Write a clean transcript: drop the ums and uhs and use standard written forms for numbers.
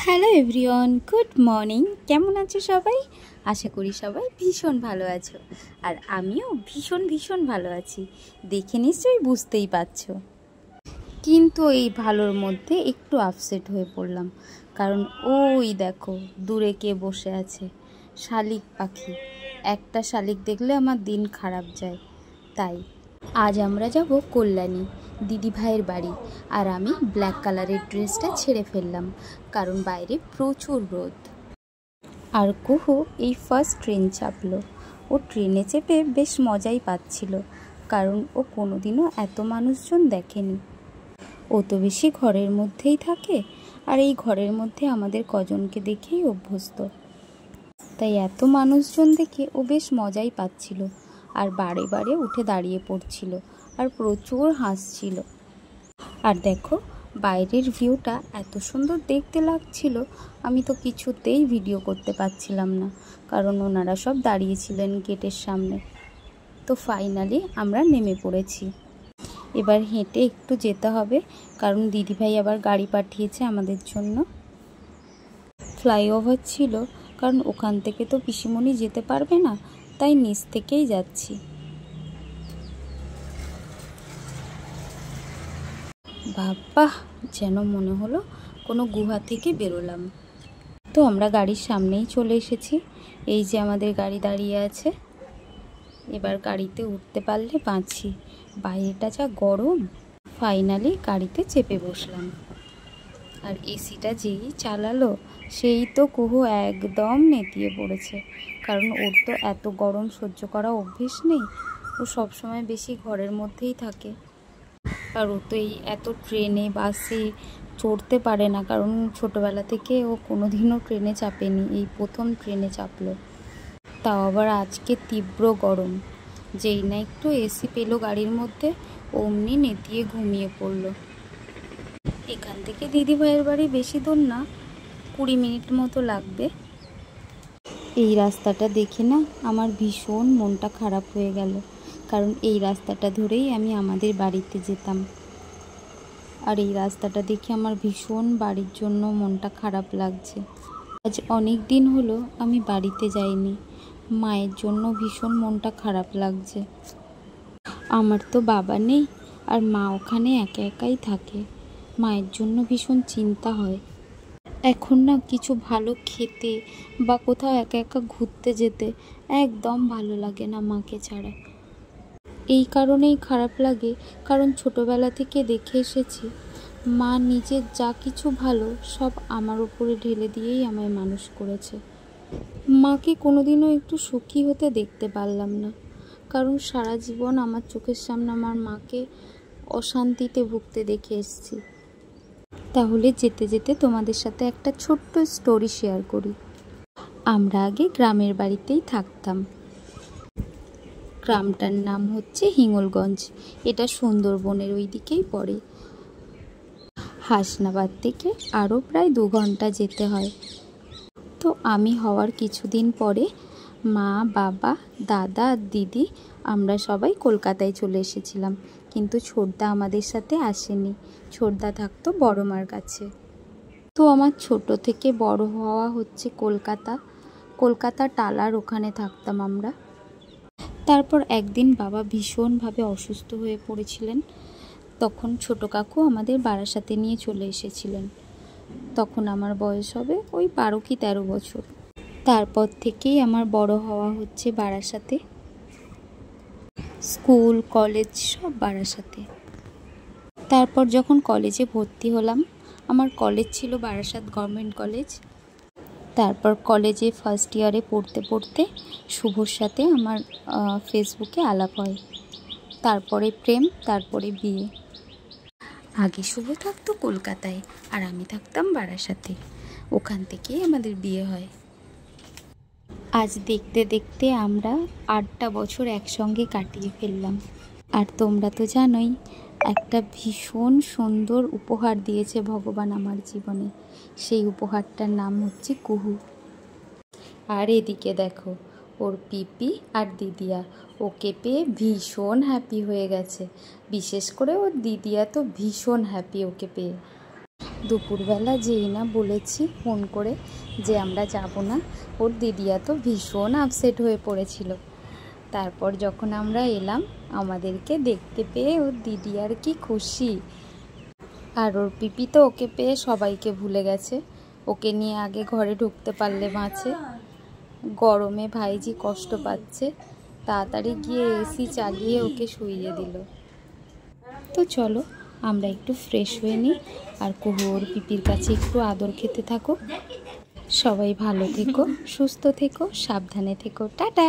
Hello everyone, good morning. কেমন আছো সবাই? আশা করি সবাই ভীষণ ভালো আছো, আর আমিও ভীষণ ভীষণ ভালো আছি। দেখে নিশ্চয়ই বুঝতেই পারছো। কিন্তু এই ভালোর মধ্যে একটু আপসেট হয়ে পড়লাম, কারণ ওই দেখো দূরে কে বসে আছে, শালিক পাখি। একটা শালিক দেখলে আমার দিন খারাপ যায়। তাই আজ আমরা যাব কল্যাণী দিদি ভাইয়ের বাড়ি। আর আমি ব্ল্যাক কালারের ড্রেসটা ছেড়ে ফেললাম, কারণ বাইরে প্রচুর রোদ। আর কুহু এই ফার্স্ট ট্রেন চাপলো। ও ট্রেনে চেপে বেশ মজাই পাচ্ছিল, কারণ ও কোনোদিনও এত মানুষজন দেখেনি। ও তো বেশি ঘরের মধ্যেই থাকে, আর এই ঘরের মধ্যে আমাদের কজনকে দেখেই অভ্যস্ত। তাই এত মানুষজন দেখে ও বেশ মজাই পাচ্ছিল, আর বারে বারে উঠে দাঁড়িয়ে পড়ছিল, আর প্রচুর হাসছিল। আর দেখো বাইরের ভিউটা এত সুন্দর দেখতে লাগছিল, আমি তো কিছুতেই ভিডিও করতে পারছিলাম না, কারণ ওনারা সব দাঁড়িয়েছিলেন গেটের সামনে। তো ফাইনালি আমরা নেমে পড়েছি। এবার হেঁটে একটু যেতে হবে, কারণ দিদিভাই আবার গাড়ি পাঠিয়েছে আমাদের জন্য। ফ্লাইওভার ছিল, কারণ ওখান থেকে তো পিসিমণি যেতে পারবে না, তাই নিচ থেকেই যাচ্ছি। বাবা, যেন মনে হলো কোনো গুহা থেকে বেরোলাম। তো আমরা গাড়ির সামনেই চলে এসেছি। এই যে আমাদের গাড়ি দাঁড়িয়ে আছে। এবার গাড়িতে উঠতে পারলে বাঁচি, বাইরেটা যা গরম। ফাইনালি গাড়িতে চেপে বসলাম, আর এসিটা যেই চালালো সেই তো কুহু একদম নেতিয়ে পড়েছে, কারণ ওর তো এত গরম সহ্য করা অভ্যেস নেই। ও সবসময় বেশি ঘরের মধ্যেই থাকে, আর ও তো এই এত ট্রেনে বাসে চড়তে পারে না, কারণ ছোটোবেলা থেকে ও কোনোদিনও ট্রেনে চাপেনি, এই প্রথম ট্রেনে চাপলো। তাও আবার আজকে তীব্র গরম। যেই না একটু এসি পেলো গাড়ির মধ্যে, অমনি নেতিয়ে ঘুমিয়ে পড়লো। এখান থেকে দিদিভাইয়ের বাড়ি বেশি দূর না, 20 মিনিট মতো লাগবে। এই রাস্তাটা দেখে না আমার ভীষণ মনটা খারাপ হয়ে গেল, কারণ এই রাস্তাটা ধরেই আমি আমাদের বাড়িতে যেতাম। আর এই রাস্তাটা দেখে আমার ভীষণ বাড়ির জন্য মনটা খারাপ লাগছে। আজ অনেক দিন হলো আমি বাড়িতে যাইনি, মায়ের জন্য ভীষণ মনটা খারাপ লাগছে। আমার তো বাবা নেই, আর মা ওখানে একা একাই থাকে। মায়ের জন্য ভীষণ চিন্তা হয়। এখন না কিছু ভালো খেতে বা কোথাও একা একা ঘুরতে যেতে একদম ভালো লাগে না মাকে ছাড়া। এই কারণেই খারাপ লাগে, কারণ ছোটোবেলা থেকে দেখে এসেছি মা নিজের যা কিছু ভালো সব আমার উপরে ঢেলে দিয়েই আমায় মানুষ করেছে। মাকে কোনোদিনও একটু সুখী হতে দেখতে পারলাম না, কারণ সারা জীবন আমার চোখের সামনে আমার মাকে অশান্তিতে ভুগতে দেখে এসেছি। তাহলে যেতে যেতে তোমাদের সাথে একটা ছোট্ট স্টোরি শেয়ার করি। আমরা আগে গ্রামের বাড়িতেই থাকতাম। গ্রামটার নাম হচ্ছে হিঙ্গলগঞ্জ। এটা সুন্দরবনের ওই দিকেই পড়ে। হাসনাবাদ থেকে আরও প্রায় 2 ঘন্টা যেতে হয়। তো আমি হওয়ার কিছুদিন পরে মা, বাবা, দাদা আর দিদি আমরা সবাই কলকাতায় চলে এসেছিলাম, কিন্তু ছোটদা আমাদের সাথে আসেনি। ছোটদা থাকতো বড় মার কাছে। তো আমার ছোট থেকে বড় হওয়া হচ্ছে কলকাতা টালার ওখানে থাকতাম আমরা। তারপর একদিন বাবা ভীষণভাবে অসুস্থ হয়ে পড়েছিলেন। তখন ছোট কাকু আমাদের বারাসাতে নিয়ে চলে এসেছিলেন। তখন আমার বয়স হবে ওই 12 কি 13 বছর। তারপর থেকেই আমার বড় হওয়া হচ্ছে বারাসাতে। স্কুল কলেজ সব বারাসাতে। তারপর যখন কলেজে ভর্তি হলাম, আমার কলেজ ছিল বারাসাত গভর্নমেন্ট কলেজ। তারপর কলেজে ফার্স্ট ইয়ারে পড়তে পড়তে শুভর সাথে আমার ফেসবুকে আলাপ হয়। তারপরে প্রেম, তারপরে বিয়ে। আগে শুভ থাকতো কলকাতায়, আর আমি থাকতাম বারাসাতে। ওখান থেকেই আমাদের বিয়ে হয়। আজ দেখতে দেখতে আমরা 8টা বছর একসঙ্গে কাটিয়ে ফেললাম। আর তোমরা তো জানোই, একটা ভীষণ সুন্দর উপহার দিয়েছে ভগবান আমার জীবনে। সেই উপহারটার নাম হচ্ছে কুহু। আর এদিকে দেখো ওর পিপি আর দিদিয়া ওকে পেয়ে ভীষণ হ্যাপি হয়ে গেছে। বিশেষ করে ওর দিদিয়া তো ভীষণ হ্যাপি ওকে পেয়ে। দুপুরবেলা যেই না বলেছি ফোন করে যে আমরা যাব না, ওর দিদিয়া তো ভীষণ আপসেট হয়ে পড়েছিল। তারপর যখন আমরা এলাম, আমাদেরকে দেখতে পেয়ে ওর দিদিয়ার কি খুশি। আর ওর পিপি তো ওকে পেয়ে সবাইকে ভুলে গেছে। ওকে নিয়ে আগে ঘরে ঢুকতে পারলে বাঁচে। গরমে ভাইজি কষ্ট পাচ্ছে, তাড়াতাড়ি গিয়ে এসি চালিয়ে ওকে শুইয়ে দিল। তো চলো আমরা একটু ফ্রেশ হয়ে নিই, আর কুহু ওর পিপির কাছে একটু আদর খেতে থাকো। সবাই ভালো থেকো, সুস্থ থেকো, সাবধানে থেকো, টাটা।